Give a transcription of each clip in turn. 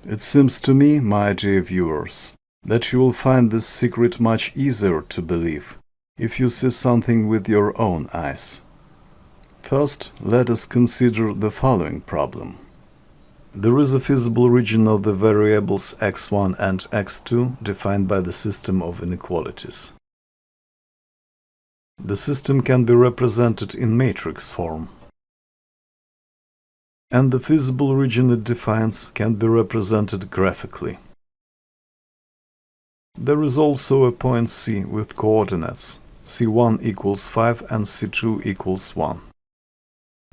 It seems to me, my dear viewers, that you will find this secret much easier to believe if you see something with your own eyes. First, let us consider the following problem. There is a feasible region of the variables x1 and x2 defined by the system of inequalities. The system can be represented in matrix form, and the feasible region it defines can be represented graphically. There is also a point C with coordinates c1 equals 5 and c2 equals 1.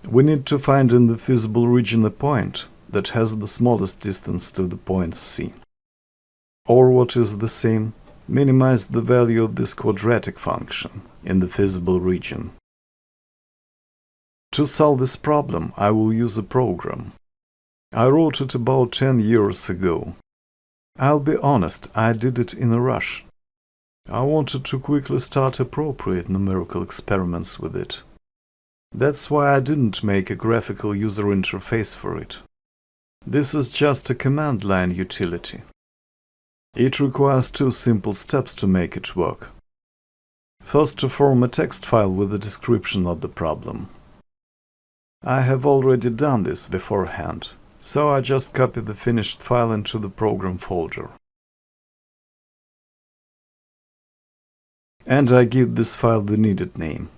We need to find in the feasible region a point that has the smallest distance to the point C. Or what is the same, minimize the value of this quadratic function in the feasible region. To solve this problem, I will use a program. I wrote it about 10 years ago. I'll be honest, I did it in a rush. I wanted to quickly start appropriate numerical experiments with it. That's why I didn't make a graphical user interface for it. This is just a command line utility. It requires two simple steps to make it work. First, to form a text file with a description of the problem. I have already done this beforehand, so I just copy the finished file into the program folder. And I give this file the needed name.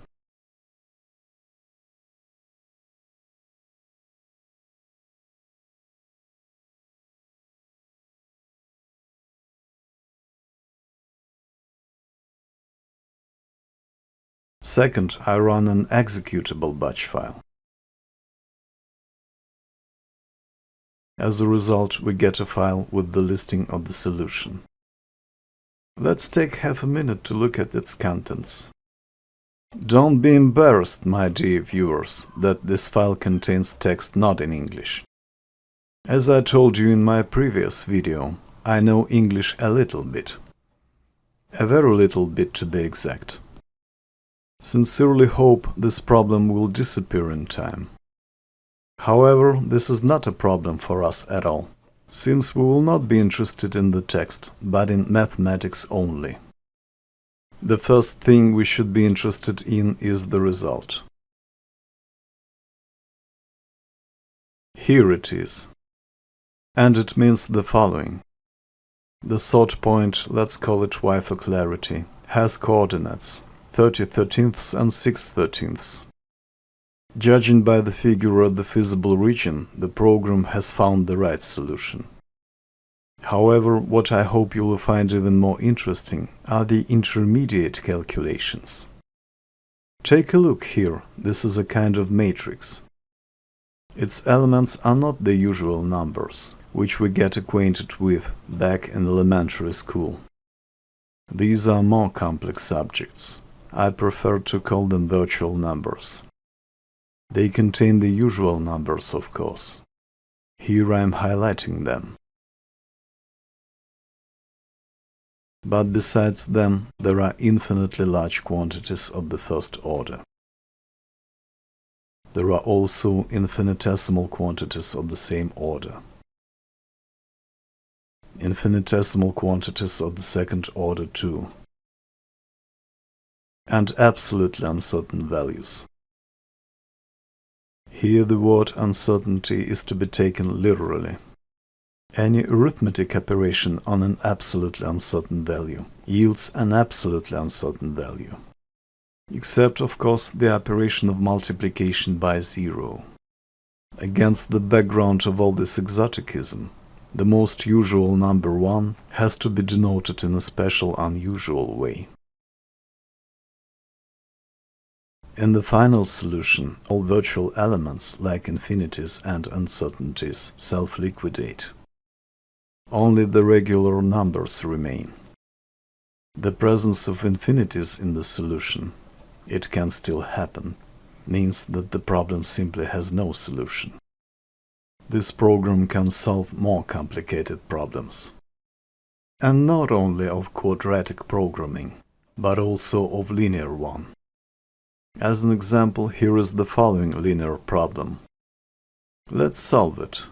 Second, I run an executable batch file. As a result, we get a file with the listing of the solution. Let's take half a minute to look at its contents. Don't be embarrassed, my dear viewers, that this file contains text not in English. As I told you in my previous video, I know English a little bit. A very little bit, to be exact. Sincerely hope this problem will disappear in time. However, this is not a problem for us at all, since we will not be interested in the text, but in mathematics only. The first thing we should be interested in is the result. Here it is. And it means the following. The sought point, let's call it y for clarity, has coordinates 30/13 and 6/13. Judging by the figure of the feasible region, the program has found the right solution. However, what I hope you will find even more interesting are the intermediate calculations. Take a look here. This is a kind of matrix. Its elements are not the usual numbers, which we get acquainted with back in elementary school. These are more complex subjects. I prefer to call them virtual numbers. They contain the usual numbers, of course. Here I am highlighting them. But besides them, there are infinitely large quantities of the first order. There are also infinitesimal quantities of the same order. Infinitesimal quantities of the second order too. And absolutely uncertain values. Here the word uncertainty is to be taken literally. Any arithmetic operation on an absolutely uncertain value yields an absolutely uncertain value. Except, of course, the operation of multiplication by zero. Against the background of all this exoticism, the most usual number 1 has to be denoted in a special unusual way. In the final solution, all virtual elements, like infinities and uncertainties, self-liquidate. Only the regular numbers remain. The presence of infinities in the solution, it can still happen, means that the problem simply has no solution. This program can solve more complicated problems. And not only of quadratic programming, but also of linear one. As an example, here is the following linear problem. Let's solve it.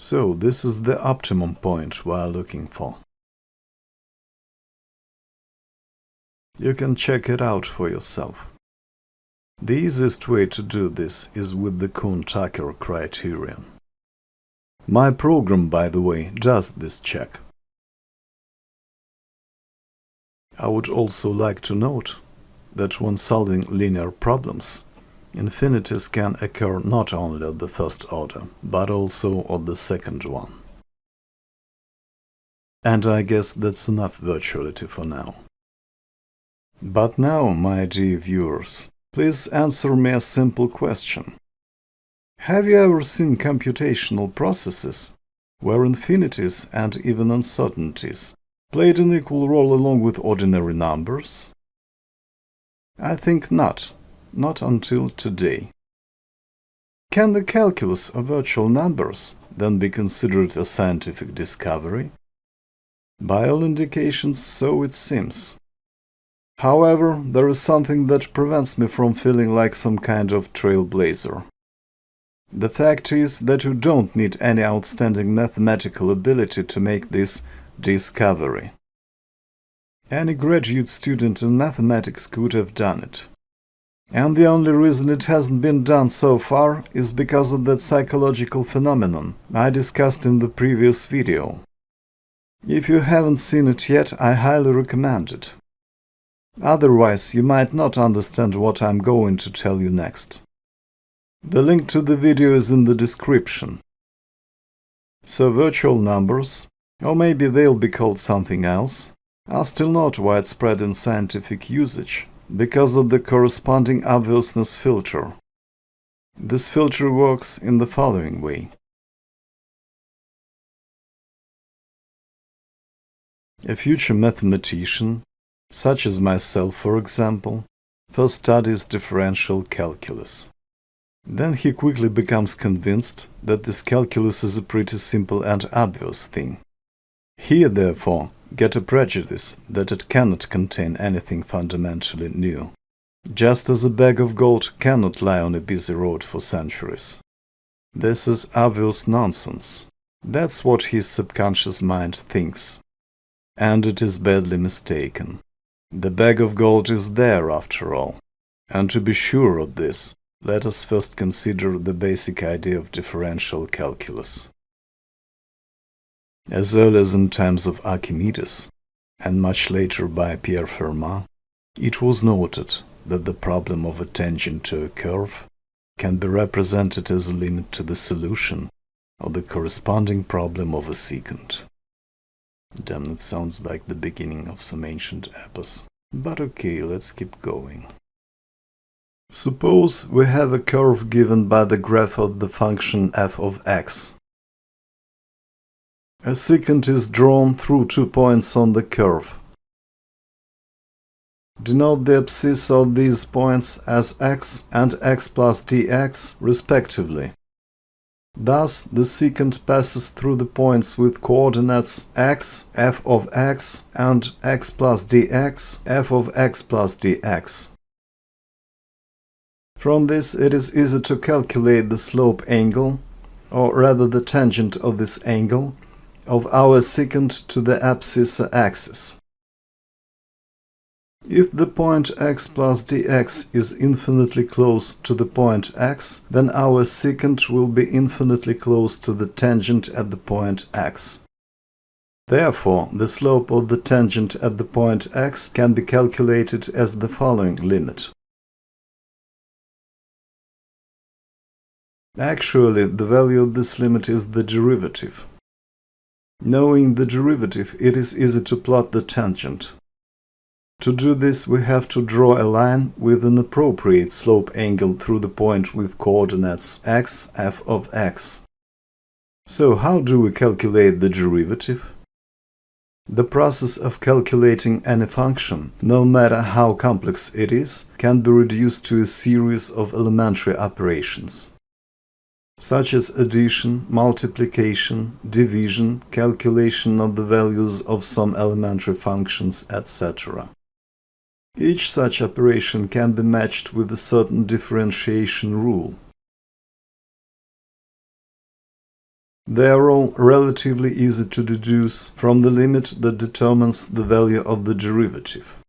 So this is the optimum point we are looking for. You can check it out for yourself. The easiest way to do this is with the Kuhn-Tucker criterion. My program, by the way, does this check. I would also like to note that when solving linear problems, infinities can occur not only at the first order, but also at the second one. And I guess that's enough virtuality for now. But now, my dear viewers, please answer me a simple question. Have you ever seen computational processes where infinities and even uncertainties played an equal role along with ordinary numbers? I think not until today. Can the calculus of virtual numbers then be considered a scientific discovery? By all indications, so it seems. However, there is something that prevents me from feeling like some kind of trailblazer. The fact is that you don't need any outstanding mathematical ability to make this discovery. Any graduate student in mathematics could have done it. And the only reason it hasn't been done so far is because of that psychological phenomenon I discussed in the previous video. If you haven't seen it yet, I highly recommend it. Otherwise, you might not understand what I'm going to tell you next. The link to the video is in the description. So virtual numbers, or maybe they'll be called something else, are still not widespread in scientific usage because of the corresponding obviousness filter. This filter works in the following way. A future mathematician, such as myself for example, first studies differential calculus. Then he quickly becomes convinced that this calculus is a pretty simple and obvious thing. He, therefore, gets a prejudice that it cannot contain anything fundamentally new, just as a bag of gold cannot lie on a busy road for centuries. This is obvious nonsense. That's what his subconscious mind thinks. And it is badly mistaken. The bag of gold is there after all. And to be sure of this, let us first consider the basic idea of differential calculus. As early as in times of Archimedes, and much later by Pierre Fermat, it was noted that the problem of a tangent to a curve can be represented as a limit to the solution of the corresponding problem of a secant. Damn, that sounds like the beginning of some ancient epos. But okay, let's keep going. Suppose we have a curve given by the graph of the function f of x. A secant is drawn through 2 points on the curve. Denote the abscissa of these points as x and x plus dx, respectively. Thus, the secant passes through the points with coordinates x, f of x, and x plus dx, f of x plus dx. From this, it is easy to calculate the slope angle, or rather the tangent of this angle, of our secant to the abscissa axis. If the point x plus dx is infinitely close to the point x, then our secant will be infinitely close to the tangent at the point x. Therefore, the slope of the tangent at the point x can be calculated as the following limit. Actually, the value of this limit is the derivative. Knowing the derivative, it is easy to plot the tangent. To do this, we have to draw a line with an appropriate slope angle through the point with coordinates x, f of x. So how do we calculate the derivative? The process of calculating any function, no matter how complex it is, can be reduced to a series of elementary operations, such as addition, multiplication, division, calculation of the values of some elementary functions, etc. Each such operation can be matched with a certain differentiation rule. They are all relatively easy to deduce from the limit that determines the value of the derivative.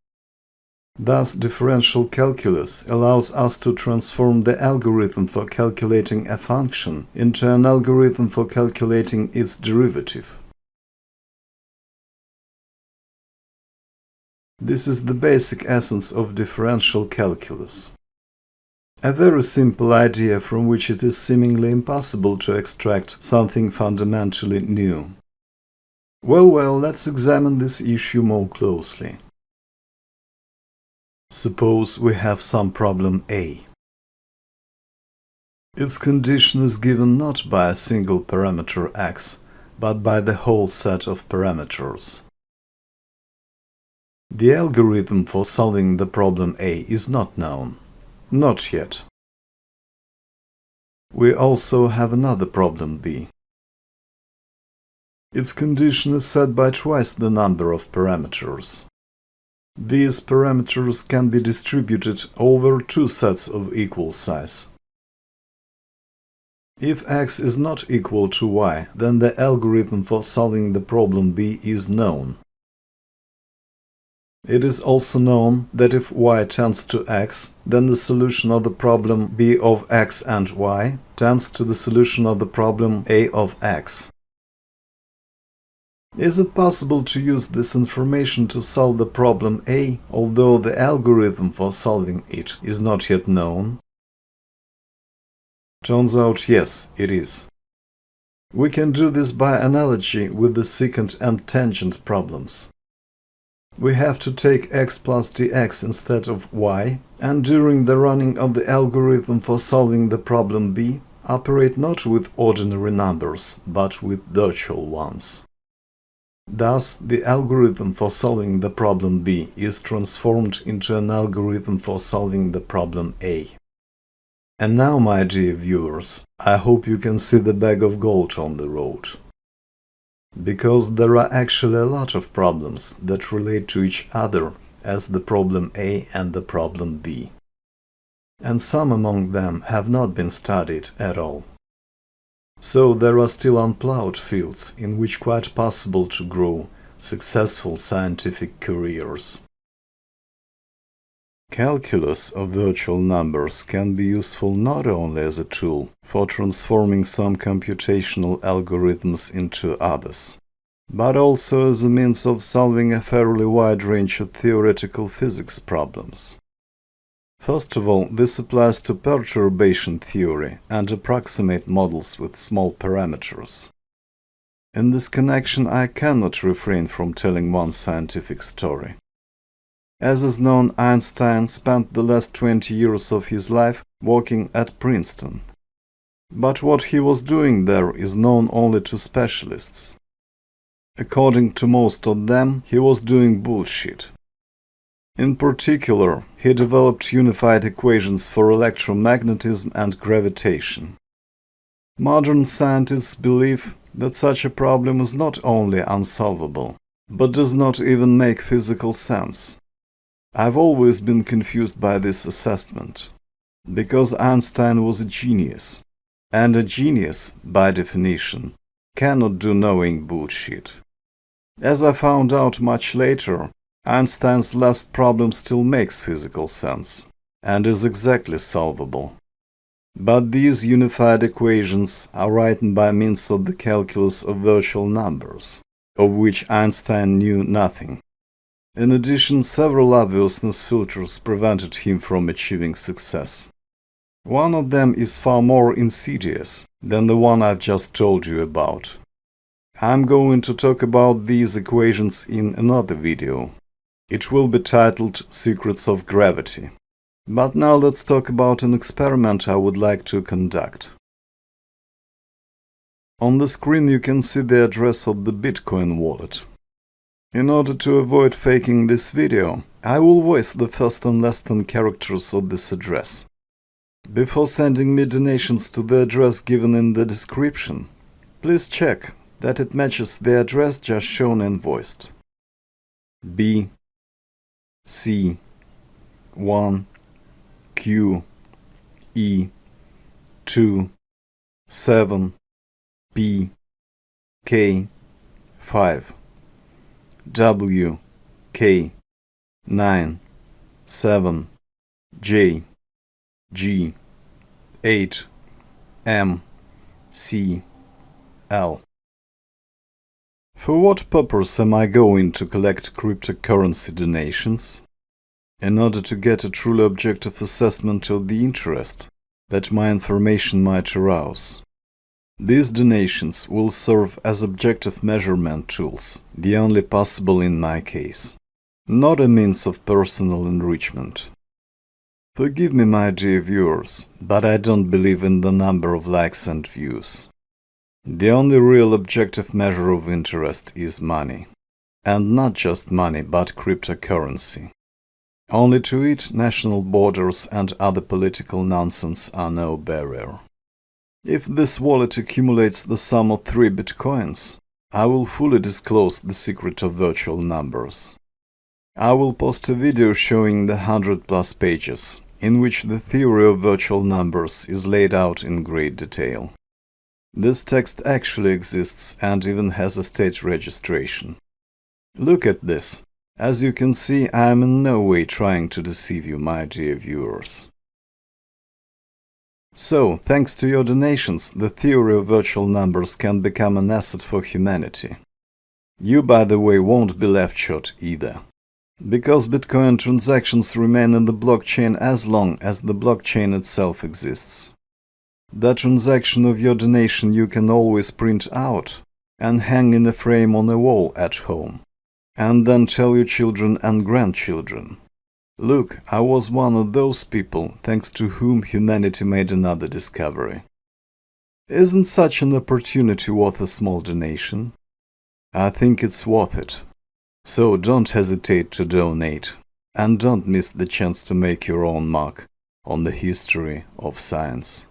Thus, differential calculus allows us to transform the algorithm for calculating a function into an algorithm for calculating its derivative. This is the basic essence of differential calculus. A very simple idea from which it is seemingly impossible to extract something fundamentally new. Well, let's examine this issue more closely. Suppose we have some problem A. Its condition is given not by a single parameter x, but by the whole set of parameters. The algorithm for solving the problem A is not known. Not yet. We also have another problem B. Its condition is set by twice the number of parameters. These parameters can be distributed over two sets of equal size. If x is not equal to y, then the algorithm for solving the problem B is known. It is also known that if y tends to x, then the solution of the problem B of x and y tends to the solution of the problem A of x. Is it possible to use this information to solve the problem A, although the algorithm for solving it is not yet known? Turns out yes, it is. We can do this by analogy with the secant and tangent problems. We have to take x plus dx instead of y, and during the running of the algorithm for solving the problem B, operate not with ordinary numbers, but with virtual ones. Thus, the algorithm for solving the problem B is transformed into an algorithm for solving the problem A. And now, my dear viewers, I hope you can see the bag of gold on the road. Because there are actually a lot of problems that relate to each other as the problem A and the problem B. And some among them have not been studied at all. So there are still unplowed fields in which quite possible to grow successful scientific careers. Calculus of virtual numbers can be useful not only as a tool for transforming some computational algorithms into others, but also as a means of solving a fairly wide range of theoretical physics problems. First of all, this applies to perturbation theory and approximate models with small parameters. In this connection, I cannot refrain from telling one scientific story. As is known, Einstein spent the last 20 years of his life working at Princeton. But what he was doing there is known only to specialists. According to most of them, he was doing bullshit. In particular, he developed unified equations for electromagnetism and gravitation. Modern scientists believe that such a problem is not only unsolvable, but does not even make physical sense. I've always been confused by this assessment, because Einstein was a genius, and a genius, by definition, cannot do knowing bullshit. As I found out much later, Einstein's last problem still makes physical sense, and is exactly solvable. But these unified equations are written by means of the calculus of virtual numbers, of which Einstein knew nothing. In addition, several obviousness filters prevented him from achieving success. One of them is far more insidious than the one I've just told you about. I'm going to talk about these equations in another video. It will be titled Secrets of Gravity. But now let's talk about an experiment I would like to conduct. On the screen you can see the address of the Bitcoin wallet. In order to avoid faking this video, I will voice the first and last 10 characters of this address. Before sending me donations to the address given in the description, please check that it matches the address just shown and voiced. B C 1 Q E 2 7 P K 5 W K 9 7 J G 8 M C L. For what purpose am I going to collect cryptocurrency donations? In order to get a truly objective assessment of the interest that my information might arouse. These donations will serve as objective measurement tools, the only possible in my case, not a means of personal enrichment. Forgive me, my dear viewers, but I don't believe in the number of likes and views. The only real objective measure of interest is money. And not just money, but cryptocurrency. Only to it, national borders and other political nonsense are no barrier. If this wallet accumulates the sum of 3 bitcoins, I will fully disclose the secret of virtual numbers. I will post a video showing the 100+ pages, in which the theory of virtual numbers is laid out in great detail. This text actually exists and even has a state registration. Look at this. As you can see, I am in no way trying to deceive you, my dear viewers. So, thanks to your donations, the theory of virtual numbers can become an asset for humanity. You, by the way, won't be left short either. Because Bitcoin transactions remain in the blockchain as long as the blockchain itself exists. The transaction of your donation you can always print out and hang in a frame on a wall at home. And then tell your children and grandchildren. Look, I was one of those people, thanks to whom humanity made another discovery. Isn't such an opportunity worth a small donation? I think it's worth it. So don't hesitate to donate, and don't miss the chance to make your own mark on the history of science.